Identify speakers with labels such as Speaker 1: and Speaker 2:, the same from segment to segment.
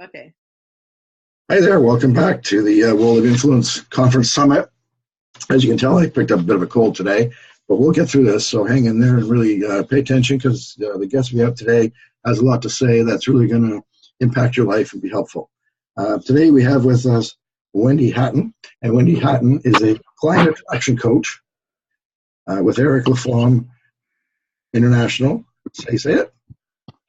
Speaker 1: Okay.
Speaker 2: Hi there, welcome back to the World of Influence Conference Summit. As you can tell, I picked up a bit of a cold today, but we'll get through this, so hang in there and really pay attention because the guest we have today has a lot to say that's really going to impact your life and be helpful. Today we have with us Wendi Hatton, and Wendi Hatton is a client attraction coach with Eric Laflamme International. Say it?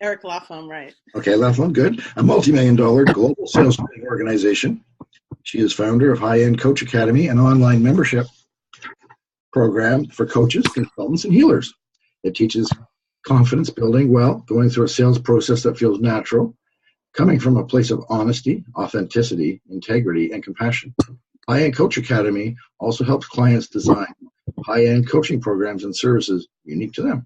Speaker 1: Eric Laflamme, right.
Speaker 2: Okay, Laflamme, good. A multi-million-dollar global sales training organization. She is founder of High-End Coach Academy, an online membership program for coaches, consultants, and healers. It teaches confidence building while going through a sales process that feels natural, coming from a place of honesty, authenticity, integrity, and compassion. High-End Coach Academy also helps clients design high-end coaching programs and services unique to them.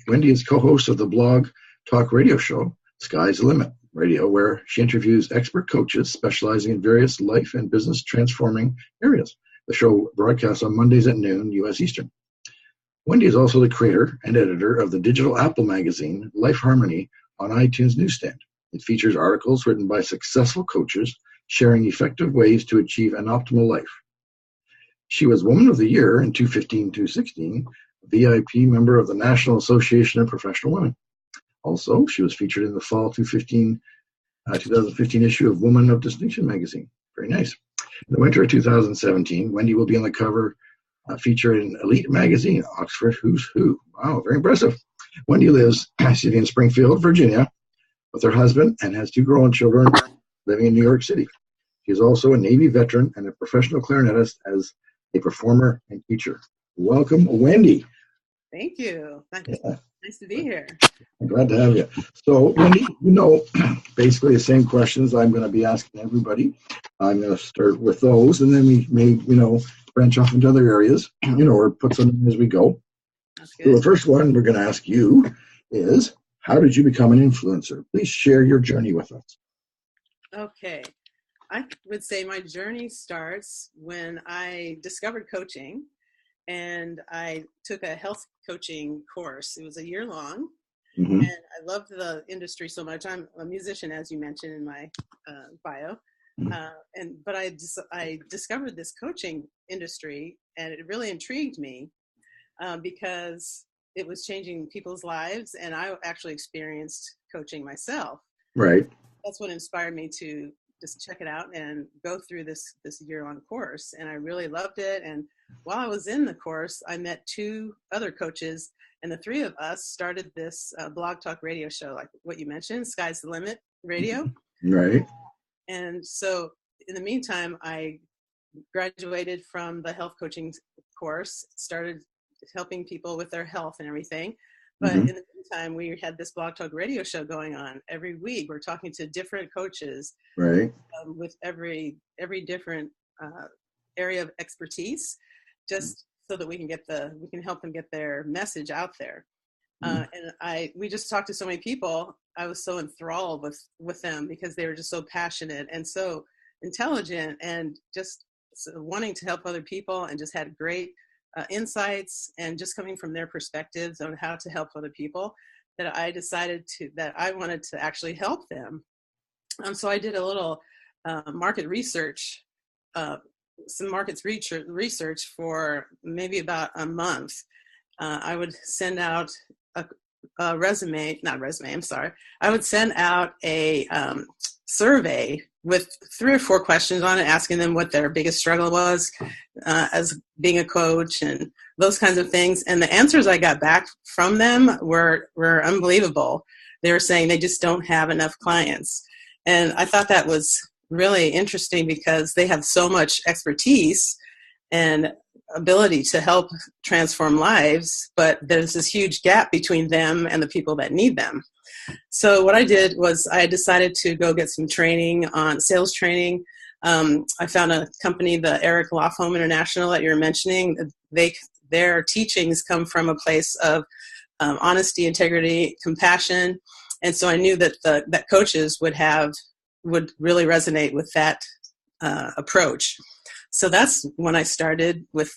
Speaker 2: Wendi is co-host of the blog talk radio show, Sky's the Limit Radio, where she interviews expert coaches specializing in various life and business transforming areas. The show broadcasts on Mondays at noon, U.S. Eastern. Wendi is also the creator and editor of the digital Apple magazine, Life Harmony, on iTunes newsstand. It features articles written by successful coaches sharing effective ways to achieve an optimal life. She was Woman of the Year in 2015-2016, VIP member of the National Association of Professional Women. Also, she was featured in the fall 2015 issue of Woman of Distinction magazine. Very nice. In the winter of 2017, Wendi will be on the cover featured in Elite magazine, Oxford Who's Who. Wow, very impressive. Wendi lives in Springfield, Virginia, with her husband and has 2 grown children living in New York City. She is also a Navy veteran and a professional clarinetist as a performer and teacher. Welcome, Wendi.
Speaker 1: Thank you. Nice to be here.
Speaker 2: I'm glad to have you. So, Wendi, basically the same questions I'm going to be asking everybody. I'm going to start with those, and then we may, branch off into other areas, or put some in as we go.
Speaker 1: That's
Speaker 2: So
Speaker 1: good.
Speaker 2: the first one we're going to ask you is, how did you become an influencer? Please share your journey with us.
Speaker 1: Okay. I would say my journey starts when I discovered coaching, and I took a health coaching course. It was a year long, and I loved the industry so much. I'm a musician, as you mentioned in my bio, but I discovered this coaching industry, and it really intrigued me because it was changing people's lives, and I actually experienced coaching myself.
Speaker 2: Right.
Speaker 1: That's what inspired me to just check it out and go through this year-long course. And I really loved it. And while I was in the course, I met 2 other coaches, and the 3 of us started this blog talk radio show, like what you mentioned, Sky's the Limit Radio.
Speaker 2: Right.
Speaker 1: And so in the meantime, I graduated from the health coaching course, started helping people with their health and everything. But in the meantime, we had this blog talk radio show going on every week. We're talking to different coaches,
Speaker 2: right,
Speaker 1: with every different area of expertise, just so that we can help them get their message out there. And we just talked to so many people. I was so enthralled with them because they were just so passionate and so intelligent and just wanting to help other people, and just had great insights, and just coming from their perspectives on how to help other people, that I decided that I wanted to actually help them. So I did a little market research, some markets research for maybe about a month. I would send out a resume, not resume, I'm sorry. I would send out a survey with 3 or 4 questions on it, asking them what their biggest struggle was as being a coach and those kinds of things. And the answers I got back from them were unbelievable. They were saying they just don't have enough clients. And I thought that was really interesting because they have so much expertise and ability to help transform lives, but there's this huge gap between them and the people that need them. So what I did was I decided to go get some training on sales training. I found a company, the Eric Laflamme International that you're mentioning. Their teachings come from a place of honesty, integrity, compassion, and so I knew that that coaches would really resonate with that approach. So that's when I started with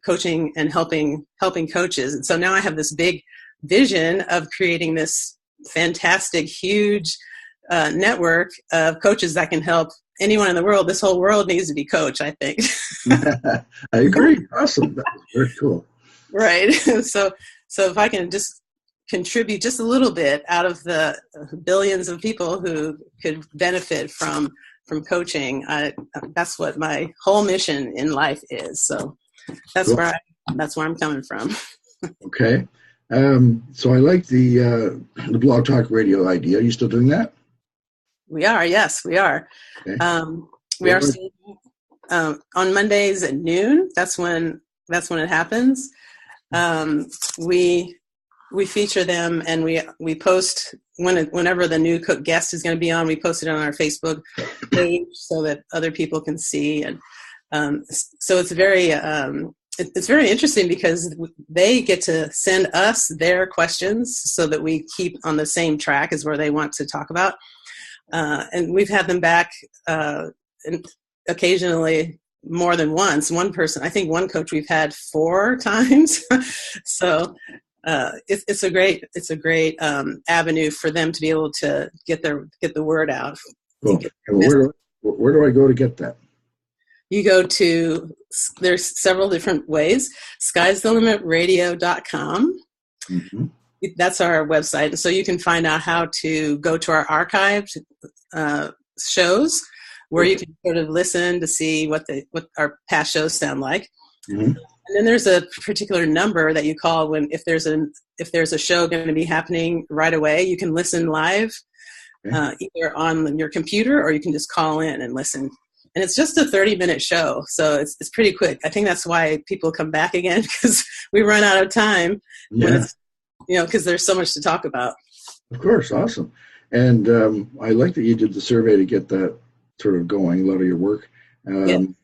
Speaker 1: coaching and helping coaches. And so now I have this big vision of creating this fantastic, huge network of coaches that can help anyone in the world. This whole world needs to be coached, I think.
Speaker 2: I agree. Awesome. That was very cool.
Speaker 1: Right. So if I can just contribute just a little bit out of the billions of people who could benefit from coaching, that's what my whole mission in life is. So that's
Speaker 2: cool.
Speaker 1: where I'm coming from.
Speaker 2: Okay. So I like the Blog Talk Radio idea. Are you still doing that? We
Speaker 1: are. Yes, we are.
Speaker 2: Okay.
Speaker 1: We are still, on Mondays at noon. That's when it happens. We feature them, and we post whenever the new guest is going to be on. We post it on our Facebook page so that other people can see, and so it's very interesting because they get to send us their questions so that we keep on the same track as where they want to talk about, and we've had them back occasionally more than once. One person, I think one coach we've had 4 times. So it's a great avenue for them to be able to get the word out.
Speaker 2: Cool. Where do I go to get that?
Speaker 1: You go to, there's several different ways. sky'sthelimitradio.com.
Speaker 2: Mm-hmm.
Speaker 1: That's our website. And so you can find out how to go to our archived shows, where you can sort of listen to see what our past shows sound like.
Speaker 2: Mm-hmm.
Speaker 1: And then there's a particular number that you call if there's a show going to be happening right away. You can listen live, either on your computer, or you can just call in and listen. And it's just a 30-minute show, so it's pretty quick. I think that's why people come back again, because we run out of time.
Speaker 2: Yeah.
Speaker 1: Because there's so much to talk about.
Speaker 2: Of course, awesome. And I like that you did the survey to get that sort of going. A lot of your work. And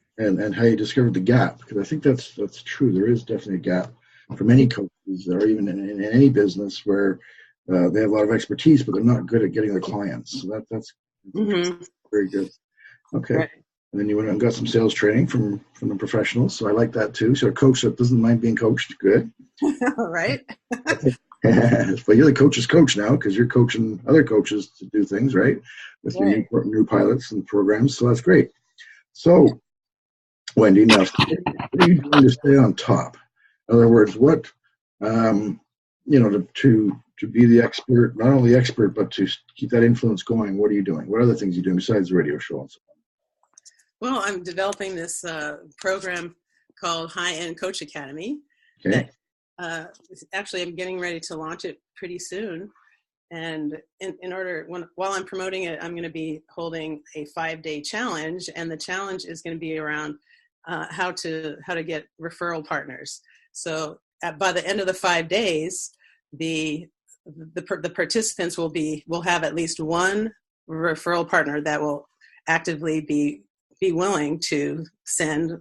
Speaker 2: how you discovered the gap, because I think that's true. There is definitely a gap for many coaches, or even in any business, where they have a lot of expertise, but they're not good at getting the clients. So that's
Speaker 1: mm-hmm.
Speaker 2: very good. Okay.
Speaker 1: Right.
Speaker 2: And then you went out and got some sales training from the professionals. So I like that too. So a coach that doesn't mind being coached, good.
Speaker 1: Right.
Speaker 2: But you're the coach's coach now, because you're coaching other coaches to do things, right? With your new pilots and programs. So that's great. So, Wendi, now, what are you doing to stay on top? In other words, what, to be the expert, not only expert, but to keep that influence going, what are you doing? What other things are you doing besides the radio show and so on?
Speaker 1: Well, I'm developing this program called High-End Coach Academy.
Speaker 2: Okay.
Speaker 1: Actually, I'm getting ready to launch it pretty soon. And while I'm promoting it, I'm going to be holding a 5-day challenge, and the challenge is going to be around how to get referral partners. So by the end of the 5 days, the participants will have at least one referral partner that will actively be willing to send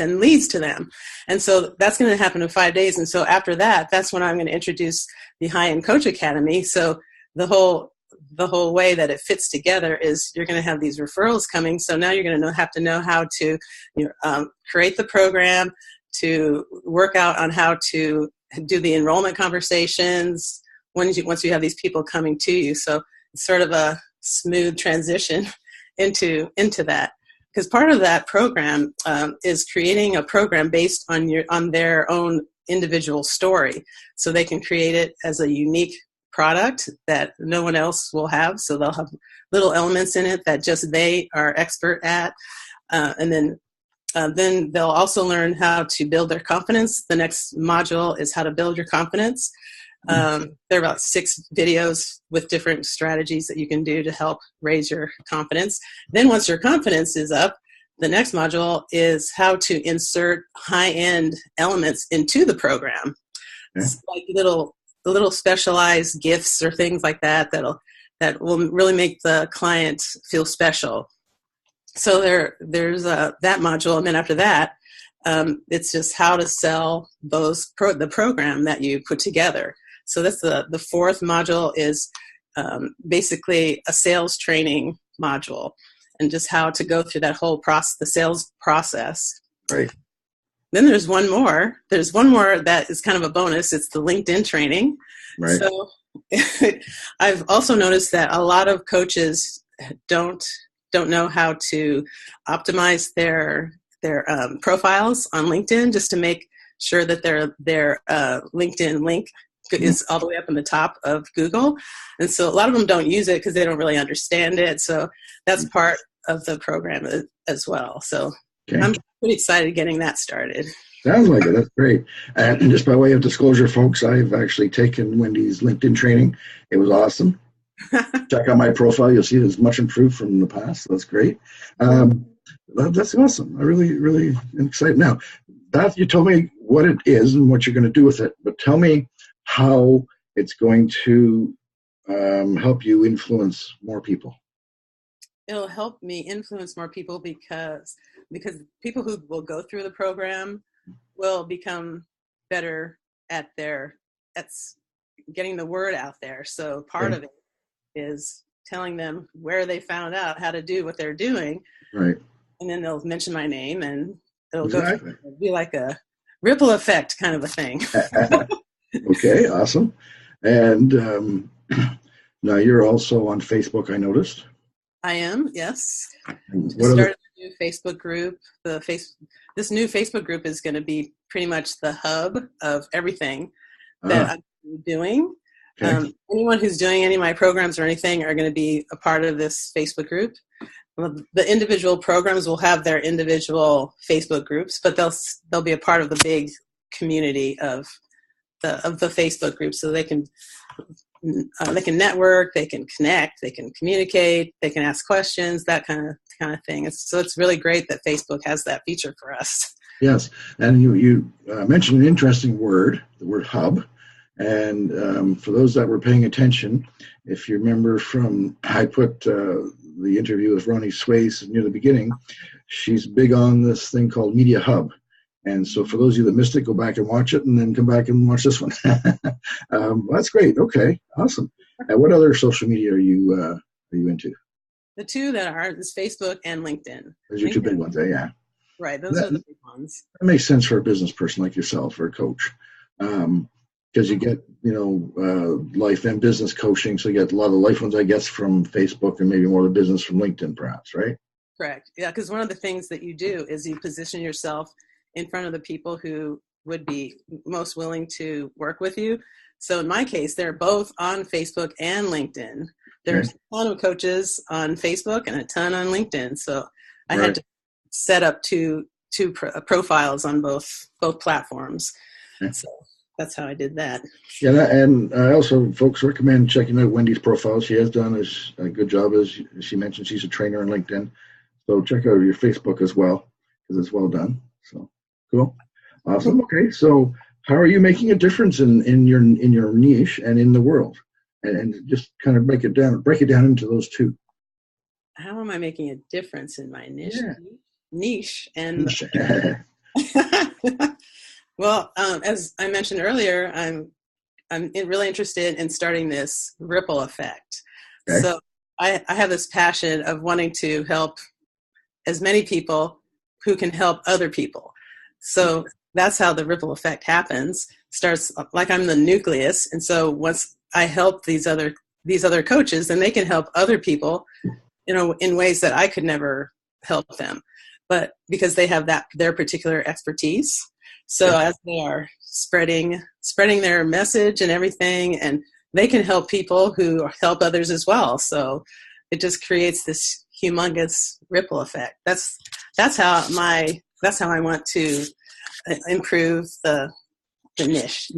Speaker 1: leads to them. And so that's going to happen in 5 days. And so after that, that's when I'm going to introduce the High-End Coach Academy. So the whole way that it fits together is you're going to have these referrals coming. So now you're going to have to know how to create the program, to work out on how to do the enrollment conversations once you have these people coming to you. So it's sort of a smooth transition into that. Because part of that program is creating a program based on their own individual story, so they can create it as a unique product that no one else will have. So they'll have little elements in it that just they are expert at, and then they'll also learn how to build their confidence. The next module is how to build your confidence. There are about 6 videos with different strategies that you can do to help raise your confidence. Then once your confidence is up, the next module is how to insert high-end elements into the program. It's like little specialized gifts or things like that will really make the client feel special. So there's that module, and then after that, it's just how to sell the program that you put together. So that's the 4th module is basically a sales training module, and just how to go through that whole the sales process.
Speaker 2: Right.
Speaker 1: then there's one more. There's one more that is kind of a bonus. It's the LinkedIn training.
Speaker 2: Right.
Speaker 1: So I've also noticed that a lot of coaches don't know how to optimize their profiles on LinkedIn, just to make sure that their LinkedIn link is all the way up in the top of Google. And so a lot of them don't use it because they don't really understand it. So that's part of the program as well. So I'm pretty excited getting that started.
Speaker 2: Sounds like it. That's great. And just by way of disclosure, folks, I've actually taken Wendi's LinkedIn training. It was awesome. Check out my profile. You'll see it's much improved from the past. So that's great. That's awesome. I really am excited. Now, that you told me what it is and what you're going to do with it, but tell me how it's going to help you influence more people.
Speaker 1: It'll help me influence more people because people who will go through the program will become better at getting the word out there. So part of it is telling them where they found out how to do what they're doing.
Speaker 2: Right.
Speaker 1: And then they'll mention my name, and it'll be like a ripple effect kind of a thing.
Speaker 2: Okay, awesome. And now you're also on Facebook, I noticed.
Speaker 1: I am, yes.
Speaker 2: What
Speaker 1: a new Facebook group. This new Facebook group is going to be pretty much the hub of everything that I'm doing. Okay. Anyone who's doing any of my programs or anything are going to be a part of this Facebook group. The individual programs will have their individual Facebook groups, but they'll be a part of the big community of the Facebook group, so they can network, they can connect, they can communicate, they can ask questions, that kind of thing. It's really great that Facebook has that feature for us.
Speaker 2: Yes, and you mentioned an interesting word, the word hub. And for those that were paying attention, if you remember I put the interview with Ronnie Swace near the beginning, she's big on this thing called Media Hub. And so for those of you that missed it, go back and watch it and then come back and watch this one. That's great. Okay, awesome. And what other social media are you into?
Speaker 1: The two that is Facebook and LinkedIn.
Speaker 2: Those are two big ones, yeah.
Speaker 1: Right, those are the big ones.
Speaker 2: That makes sense for a business person like yourself or a coach. Because you get, life and business coaching, so you get a lot of the life ones, I guess, from Facebook and maybe more of the business from LinkedIn, perhaps, right?
Speaker 1: Correct. Yeah, because one of the things that you do is you position yourself in front of the people who would be most willing to work with you. So in my case, they're both on Facebook and LinkedIn. There's a ton of coaches on Facebook and a ton on LinkedIn. So I had to set up two profiles on both platforms. Yeah. So that's how I did that.
Speaker 2: Yeah, and I also, folks, recommend checking out Wendi's profile. She has done a good job, as she mentioned. She's a trainer on LinkedIn. So check out your Facebook as well, because it's well done. So cool. Awesome. Okay, so how are you making a difference in your niche and in the world? And just kind of break it down into those two.
Speaker 1: How am I making a difference in my niche?
Speaker 2: Yeah.
Speaker 1: Niche and well, as I mentioned earlier, I'm really interested in starting this ripple effect. Okay. So I have this passion of wanting to help as many people who can help other people. So that's how the ripple effect happens. Starts like I'm the nucleus, and so once I help these other coaches, then they can help other people, in ways that I could never help them, but because they have their particular expertise. So as they are spreading their message and everything, and they can help people who help others as well. So it just creates this humongous ripple effect. That's how I want to improve the niche.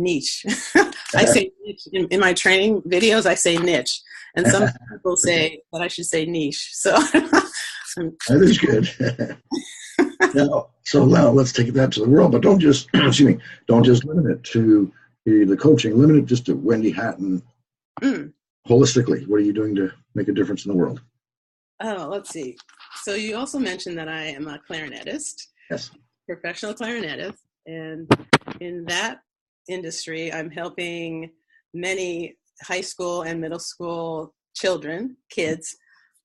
Speaker 1: I say niche in my training videos. I say niche, and some people say that I should say niche. So
Speaker 2: that is good. Now let's take that to the world, but don't just don't just limit it to the coaching. Limit it just to Wendi Hatton. Holistically, what are you doing to make a difference in the world?
Speaker 1: Oh, let's see. So you also mentioned that I am a clarinetist.
Speaker 2: Yes.
Speaker 1: Professional clarinetist, and in that industry, I'm helping many high school and middle school kids,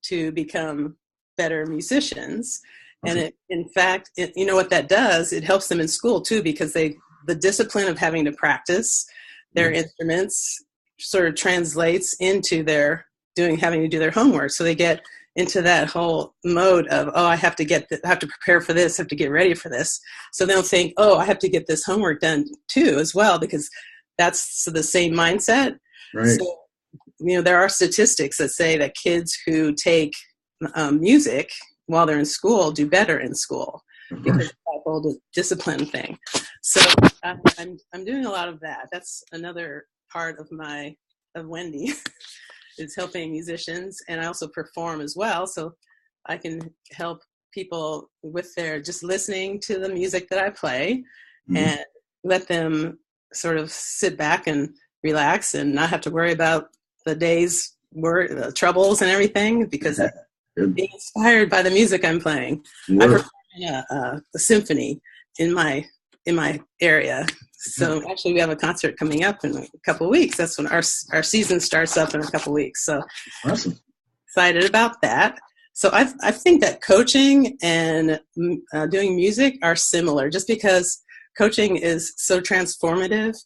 Speaker 1: to become better musicians. And in fact, you know what that does? It helps them in school too, because the discipline of having to practice their instruments sort of translates into having to do their homework. So they get into that whole mode of, oh, I have to prepare for this, have to get ready for this. So they'll think, oh, I have to get this homework done too as well, because that's the same mindset.
Speaker 2: Right.
Speaker 1: So, there are statistics that say that kids who take music while they're in school do better in school because of that whole discipline thing. So I'm doing a lot of that. That's another part of Wendi is helping musicians, and I also perform as well. So I can help people with their just listening to the music that I play and let them sort of sit back and relax and not have to worry about the day's work, the troubles and everything, because being inspired by the music I'm playing. I perform in a symphony in my area. So actually we have a concert coming up in a couple of weeks. That's when our season starts up in a couple of weeks. So
Speaker 2: awesome.
Speaker 1: Excited about that. So I think that coaching and doing music are similar, just because coaching is so transformative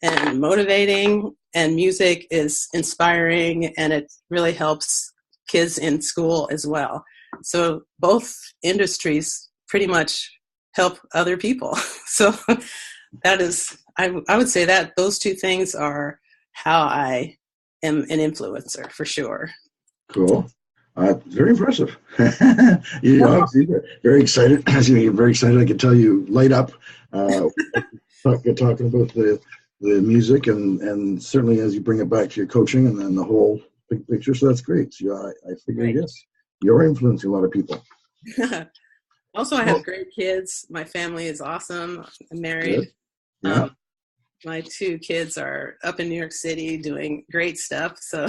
Speaker 1: and motivating, and music is inspiring, and it really helps kids in school as well. So both industries pretty much help other people. So that is, I would say that those two things are how I am an influencer for sure.
Speaker 2: Cool. Very impressive. Obviously very excited. You're very excited. I can tell you light up talking about the music and certainly as you bring it back to your coaching and then the whole big picture. So that's great. So I figure, yes, you're influencing a lot of people.
Speaker 1: Also, I have great kids. My family is awesome. I'm married.
Speaker 2: Yeah.
Speaker 1: My two kids are up in New York City doing great stuff. So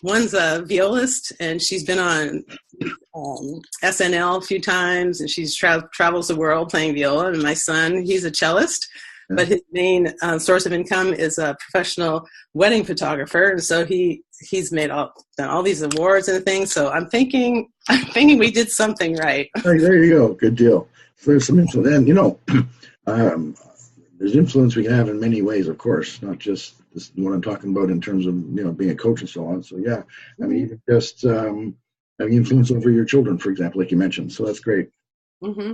Speaker 1: one's a violist, and she's been on SNL a few times, and she's travels the world playing viola. And my son, he's a cellist, but his main source of income is a professional wedding photographer. And so he's done all these awards and things. So I'm thinking we did something right.
Speaker 2: Hey, there you go. Good deal. So there's some influence, and there's influence we can have in many ways, of course, not just what I'm talking about in terms of being a coach and so on. So yeah, I mean, even just having influence over your children, for example, like you mentioned. So that's great. Mm-hmm.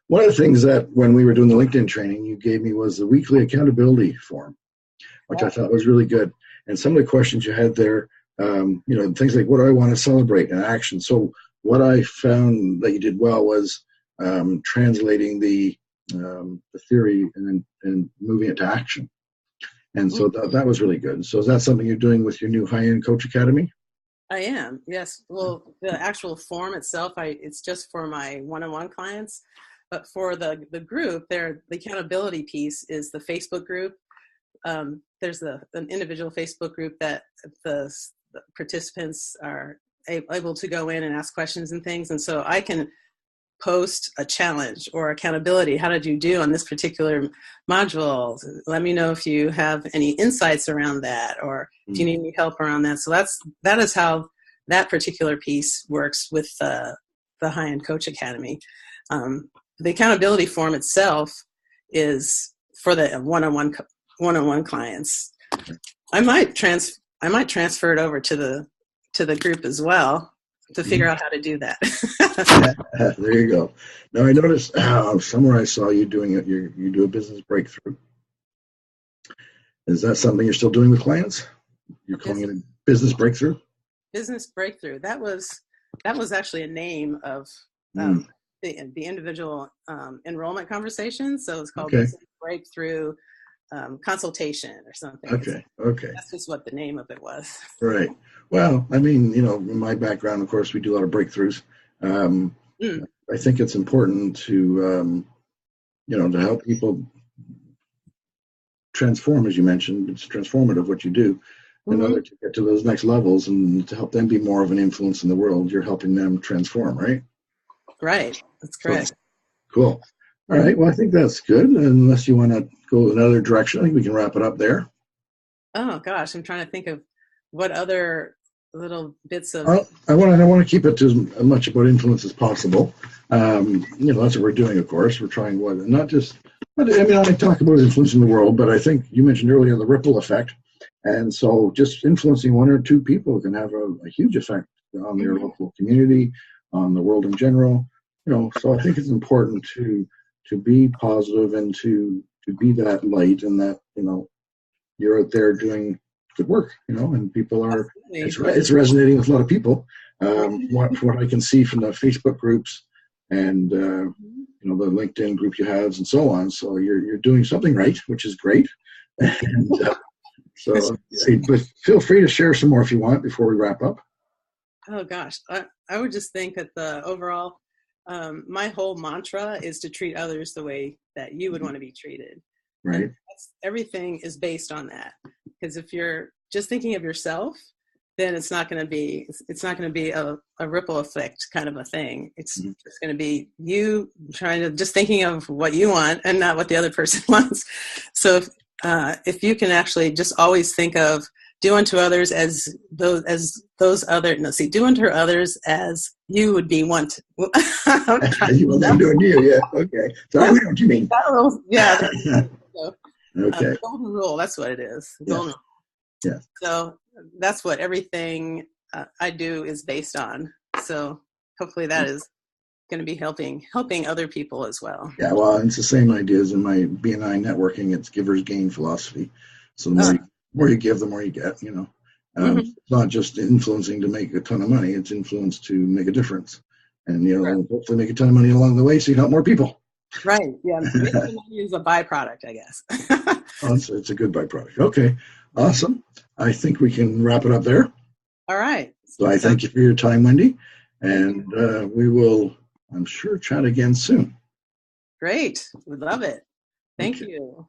Speaker 2: One of the things that when we were doing the LinkedIn training you gave me was the weekly accountability form, which I thought was really good. And some of the questions you had there, things like, what do I want to celebrate in action? So what I found that you did well was translating the theory and moving it to action. And so that was really good. So is that something you're doing with your new high-end coach academy?
Speaker 1: I am, yes. Well, the actual form itself, it's just for my one-on-one clients. But for the group, the accountability piece is the Facebook group. There's an individual Facebook group that the participants are able to go in and ask questions and things. And so I can post a challenge or accountability. How did you do on this particular module? Let me know if you have any insights around that, or if you need any help around that. So that is how that particular piece works with the High-End Coach Academy. The accountability form itself is for the one-on-one clients. I might transfer it over to the group as well to figure out how to do that.
Speaker 2: There you go. Now I noticed somewhere I saw you doing it. You do a business breakthrough. Is that something you're still doing with clients? You're calling it a business breakthrough? Business
Speaker 1: breakthrough. That was actually a name of the individual enrollment conversation. So it's called business breakthrough consultation or something.
Speaker 2: Okay.
Speaker 1: That's just what the name of it was.
Speaker 2: Right. Well, I mean, in my background, of course, we do a lot of breakthroughs. I think it's important to, to help people transform, as you mentioned. It's transformative what you do in order to get to those next levels and to help them be more of an influence in the world. You're helping them transform, right?
Speaker 1: Right. That's correct.
Speaker 2: Cool. All right. Well, I think that's good. Unless you want to go another direction, I think we can wrap it up there.
Speaker 1: Oh, gosh. I'm trying to think of what other little bits of.
Speaker 2: I want to keep it to as much about influence as possible. You know, that's what we're doing. Of course, we're trying not just. I mean, I talk about influencing the world, but I think you mentioned earlier the ripple effect, and so just influencing one or two people can have a huge effect on your local community, on the world in general. You know, so I think it's important to be positive and to be that light, and that, you know, you're out there doing good work, you know, and people are, it's resonating with a lot of people. What I can see from the Facebook groups and, you know, the LinkedIn group you have and so on. So you're doing something right, which is great. And but feel free to share some more if you want before we wrap up.
Speaker 1: Oh gosh, I would just think that the overall, my whole mantra is to treat others the way that you would want to be treated.
Speaker 2: Right.
Speaker 1: Everything is based on that. Because if you're just thinking of yourself, then it's not going to be a ripple effect kind of a thing. It's just going to be you trying to just thinking of what you want and not what the other person wants. So if you can actually just always think of do unto others as those other, do unto others as you would be want.
Speaker 2: You want them doing you, yeah. Okay. So I know what you mean.
Speaker 1: Yeah.
Speaker 2: Okay.
Speaker 1: Golden rule, that's what it is.
Speaker 2: Golden rule. Yeah.
Speaker 1: So that's what everything I do is based on. So hopefully that is going to be helping other people as well.
Speaker 2: Yeah, well, it's the same ideas in my BNI networking. It's givers gain philosophy. So the more you give, the more you get, you know. It's not just influencing to make a ton of money. It's influence to make a difference. And, you know, hopefully make a ton of money along the way so you help more people.
Speaker 1: Right. Yeah. Making money is a byproduct, I guess.
Speaker 2: It's a good byproduct. Okay. Awesome. I think we can wrap it up there.
Speaker 1: All right.
Speaker 2: So I thank you for your time, Wendi. And we will, I'm sure, chat again soon.
Speaker 1: Great. We love it. Thank you.